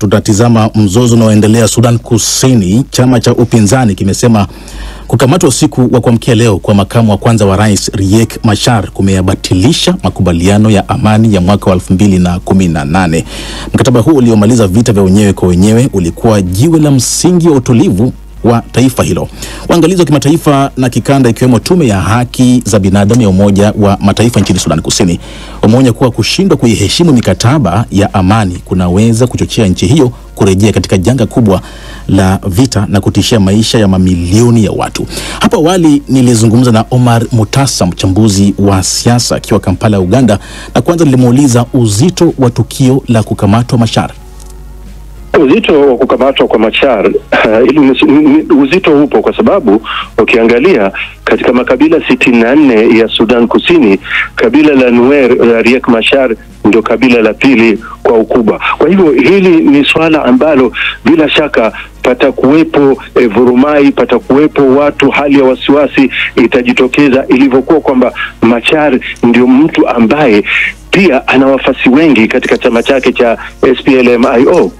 Tutatizama mzozo unaoendelea Sudan Kusini. Chama cha upinzani kimesema kukamatwa usiku wa kuamkia leo kwa makamu wa kwanza wa rais Riek Machar kumeyabatilisha makubaliano ya amani ya mwaka wa 2018. Mkataba huu uliomaliza vita vya wenyewe kwa wenyewe ulikuwa jiwe la msingi wa utulivu wa taifa hilo. Waangalizi wa kimataifa na kikanda ikiwemo tume ya haki za binadamu ya Umoja wa Mataifa nchini Sudan Kusini wameonya kuwa kushindwa kuiheshimu mikataba ya amani kunaweza kuchochea nchi hiyo kurejea katika janga kubwa la vita na kutishia maisha ya mamilioni ya watu. Hapo awali nilizungumza na Omar Mutasa, mchambuzi wa siasa akiwa Kampala, Uganda, na kwanza nilimuuliza uzito wa tukio la kukamatwa Machar. Uzito wa kukamatwa kwa Machar uzito upo kwa sababu ukiangalia katika makabila 64 ya Sudan Kusini, kabila la Nuer la Riek Machar ndio kabila la pili kwa ukubwa. Kwa hivyo hili ni swala ambalo bila shaka patakuwepo vurumai, patakuwepo watu, hali ya wasiwasi itajitokeza, ilivyokuwa kwamba Machar ndio mtu ambaye pia ana wafasi wengi katika chama chake cha SPLM-IO.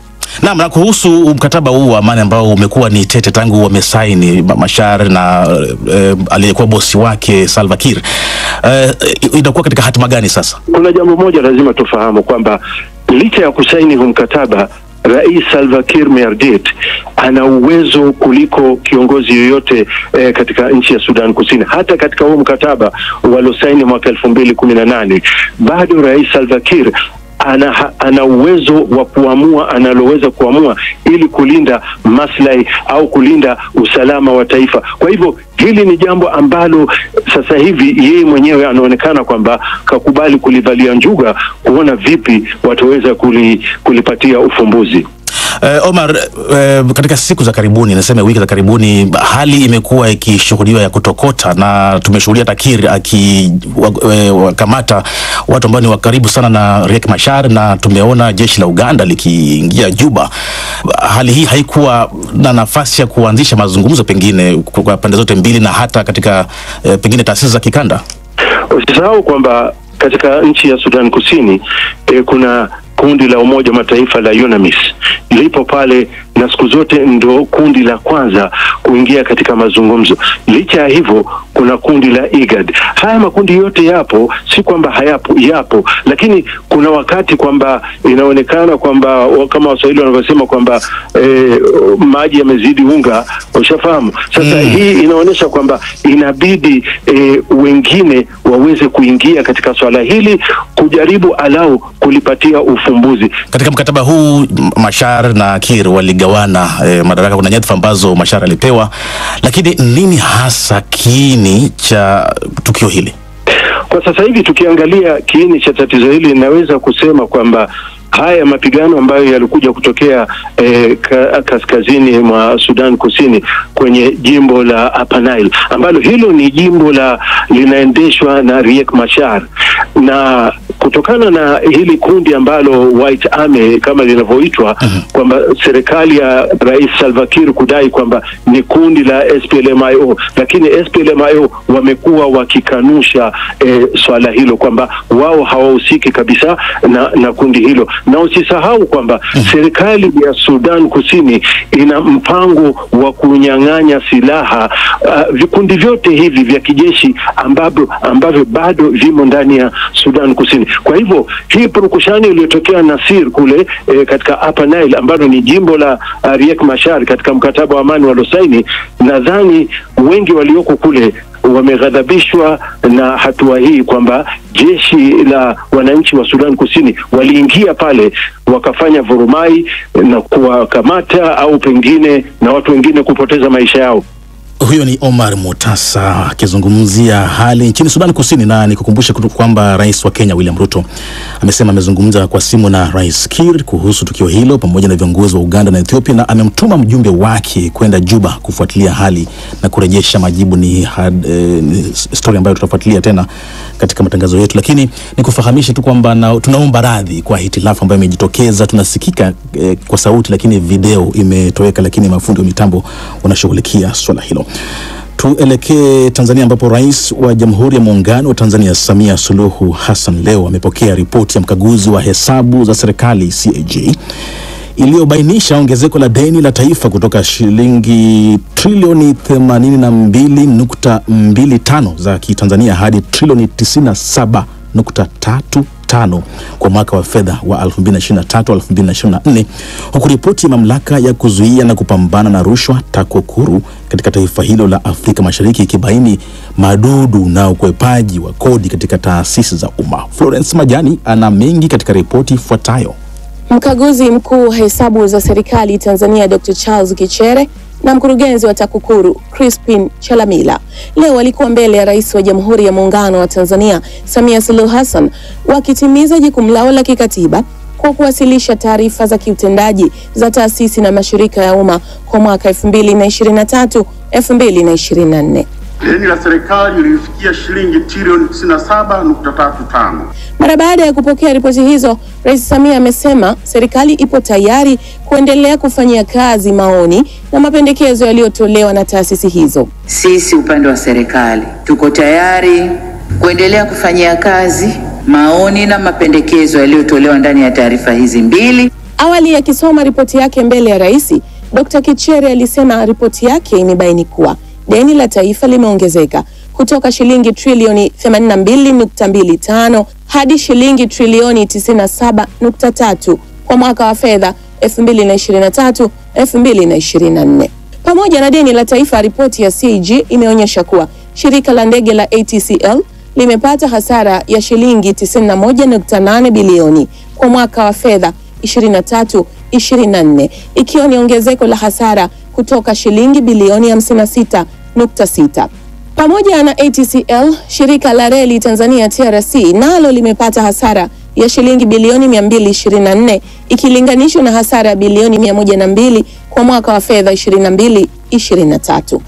Naam, na kuhusu mkataba huu wa amani ambao umekuwa ni tete tangu wamesaini Machar na aliyekuwa bosi wake Salva Kiir, itakuwa katika hatima gani sasa? Kuna jambo moja lazima tufahamu kwamba licha ya kusaini huu mkataba, Rais Salva Kiir Mayardit ana uwezo kuliko kiongozi yoyote katika nchi ya Sudan Kusini. Hata katika huu mkataba waliosaini mwaka 2018 bado Rais Salva Kiir ana uwezo wa kuamua analoweza kuamua ili kulinda maslahi au kulinda usalama wa taifa. Kwa hivyo hili ni jambo ambalo sasa hivi yeye mwenyewe anaonekana kwamba kakubali kulivalia njuga, kuona vipi wataweza kulipatia ufumbuzi. Omar, katika siku za karibuni, nasema wiki za karibuni, hali imekuwa ikishuhudiwa ya kutokota, na tumeshuhudia Kiir akiwakamata watu ambao ni wa karibu sana na Riek Machar, na tumeona jeshi la Uganda likiingia Juba. Hali hii haikuwa na nafasi ya kuanzisha mazungumzo pengine kwa pande zote mbili na hata katika pengine taasisi za kikanda? Usisahau kwamba katika nchi ya Sudan Kusini kuna kundi la Umoja wa Mataifa la UNAMIS lipo pale, na siku zote ndo kundi la kwanza kuingia katika mazungumzo. Licha ya hivyo kuna kundi la IGAD. Haya makundi yote yapo, si kwamba hayapo, yapo, lakini kuna wakati kwamba inaonekana kwamba kama Waswahili wanavyosema kwamba maji yamezidi unga, ushafahamu. Sasa hii inaonyesha kwamba inabidi wengine waweze kuingia katika swala hili, kujaribu alau kulipatia ufumbuzi. Katika mkataba huu Machar na Kiir waligawana madaraka. Kuna nyadhifa ambazo Machar alipewa, lakini nini hasa kiini cha tukio hili? Kwa sasa hivi tukiangalia kiini cha tatizo hili, naweza kusema kwamba haya mapigano ambayo yalikuja kutokea kaskazini mwa Sudan Kusini kwenye jimbo la Upper Nile, ambalo hilo ni jimbo linaendeshwa na Riek Machar, na kutokana na hili kundi ambalo White Army kama linavyoitwa, kwamba serikali ya Rais Salva Kiir kudai kwamba ni kundi la SPLM-IO, lakini SPLM-IO wamekuwa wakikanusha swala hilo kwamba wao hawahusiki kabisa na kundi hilo. Na usisahau kwamba serikali ya Sudan Kusini ina mpango wa kunyang'anya silaha vikundi vyote hivi vya kijeshi ambavyo bado vimo ndani ya Sudan Kusini. Kwa hivyo hii purukushani iliyotokea Nasir kule katika Upper Nile, ambalo ni jimbo la Riek Machar, katika mkataba wa amani waliosaini, nadhani wengi walioko kule wameghadhabishwa na hatua hii, kwamba jeshi la wananchi wa Sudan Kusini waliingia pale wakafanya vurumai na kuwakamata au pengine na watu wengine kupoteza maisha yao. Huyo ni Omar Mutasa akizungumzia hali nchini Sudan Kusini, na nikukumbusha kwamba Rais wa Kenya William Ruto amesema amezungumza kwa simu na Rais Kiir kuhusu tukio hilo pamoja na viongozi wa Uganda na Ethiopia, na amemtuma mjumbe wake kwenda Juba kufuatilia hali na kurejesha majibu. Ni story ambayo tutafuatilia tena katika matangazo yetu, lakini nikufahamishe tu kwamba tunaomba radhi kwa hitilafu ambayo imejitokeza. Tunasikika kwa sauti lakini video imetoweka, lakini mafundi wa mitambo wanashughulikia swala hilo. Tuelekee Tanzania ambapo Rais wa Jamhuri ya Muungano wa Tanzania Samia Suluhu Hassan leo amepokea ripoti ya mkaguzi wa hesabu za serikali CAG iliyobainisha ongezeko la deni la taifa kutoka shilingi trilioni 82.25 za Kitanzania hadi trilioni 97.35 kwa mwaka wa fedha wa 2023-2024, huku ripoti ya mamlaka ya kuzuia na kupambana na rushwa TAKUKURU katika taifa hilo la Afrika Mashariki ikibaini madudu na ukwepaji wa kodi katika taasisi za umma. Florence Majani ana mengi katika ripoti ifuatayo. Mkaguzi mkuu wa hesabu za serikali Tanzania Dr. Charles Kichere na mkurugenzi wa TAKUKURU Crispin Chalamila leo walikuwa mbele ya Rais wa Jamhuri ya Muungano wa Tanzania Samia Suluhu Hassan wakitimiza jukumu lao la kikatiba kwa kuwasilisha taarifa za kiutendaji za taasisi na mashirika ya umma kwa mwaka 2023-2024. Deni la serikali lilifikia shilingi trilioni 97.35. Mara baada ya kupokea ripoti hizo, Rais Samia amesema serikali ipo tayari kuendelea kufanyia kazi maoni na mapendekezo yaliyotolewa na taasisi hizo. Sisi upande wa serikali tuko tayari kuendelea kufanyia kazi maoni na mapendekezo yaliyotolewa ndani ya taarifa hizi mbili. Awali akisoma ripoti yake mbele ya Rais, Dr. Kichere alisema ripoti yake imebaini kuwa deni la taifa limeongezeka kutoka shilingi trilioni 82.25 hadi shilingi trilioni 97.3 kwa mwaka wa fedha 2023-2024. Pamoja na deni la taifa, ripoti ya CAG imeonyesha kuwa shirika la ndege la ATCL limepata hasara ya shilingi 91.8 bilioni kwa mwaka wa fedha 23-24, ikiwa ni ongezeko la hasara kutoka shilingi bilioni 56.6. Pamoja na ATCL, shirika la reli Tanzania TRC nalo limepata hasara ya shilingi bilioni 224 ikilinganishwa na hasara ya bilioni 102 kwa mwaka wa fedha 22-23.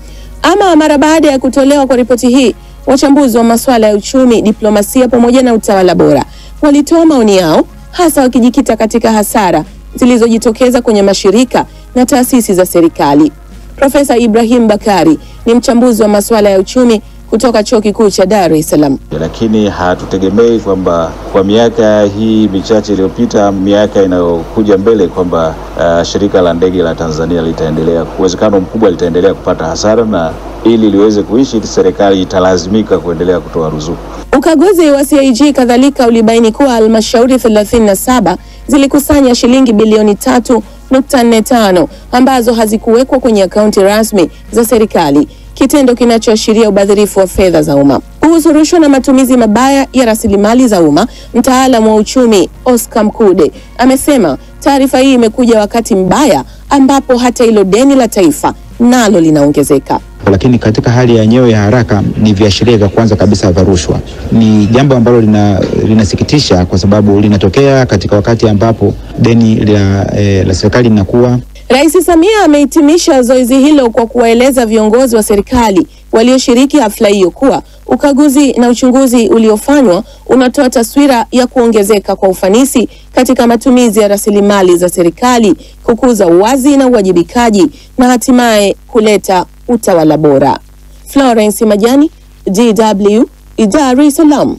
Ama mara baada ya kutolewa kwa ripoti hii, wachambuzi wa masuala ya uchumi, diplomasia pamoja na utawala bora walitoa maoni yao, hasa wakijikita katika hasara zilizojitokeza kwenye mashirika na taasisi za serikali. Profesa Ibrahim Bakari ni mchambuzi wa masuala ya uchumi kutoka Chuo Kikuu cha Dar es Salaam. Lakini hatutegemei kwamba kwa miaka hii michache iliyopita, miaka inayokuja mbele kwamba shirika la ndege la Tanzania litaendelea, uwezekano mkubwa litaendelea kupata hasara, na ili liweze kuishi serikali italazimika kuendelea kutoa ruzuku. Ukaguzi wa CAG kadhalika ulibaini kuwa halmashauri 37 zilikusanya shilingi bilioni 3.45 ambazo hazikuwekwa kwenye akaunti rasmi za serikali, kitendo kinachoashiria ubadhirifu wa fedha za umma. Kuhusu rushwa na matumizi mabaya ya rasilimali za umma, mtaalamu wa uchumi Oscar Mkude amesema taarifa hii imekuja wakati mbaya ambapo hata hilo deni la taifa nalo linaongezeka. Lakini katika hali yenyewe ya haraka ni viashiria vya kwanza kabisa vya rushwa. Ni jambo ambalo linasikitisha kwa sababu linatokea katika wakati ambapo deni la serikali linakuwa. Rais Samia amehitimisha zoezi hilo kwa kuwaeleza viongozi wa serikali walioshiriki hafla hiyo kuwa ukaguzi na uchunguzi uliofanywa unatoa taswira ya kuongezeka kwa ufanisi katika matumizi ya rasilimali za serikali, kukuza uwazi na uwajibikaji na hatimaye kuleta utawala bora. Florence Majani, DW, Dar es Salaam.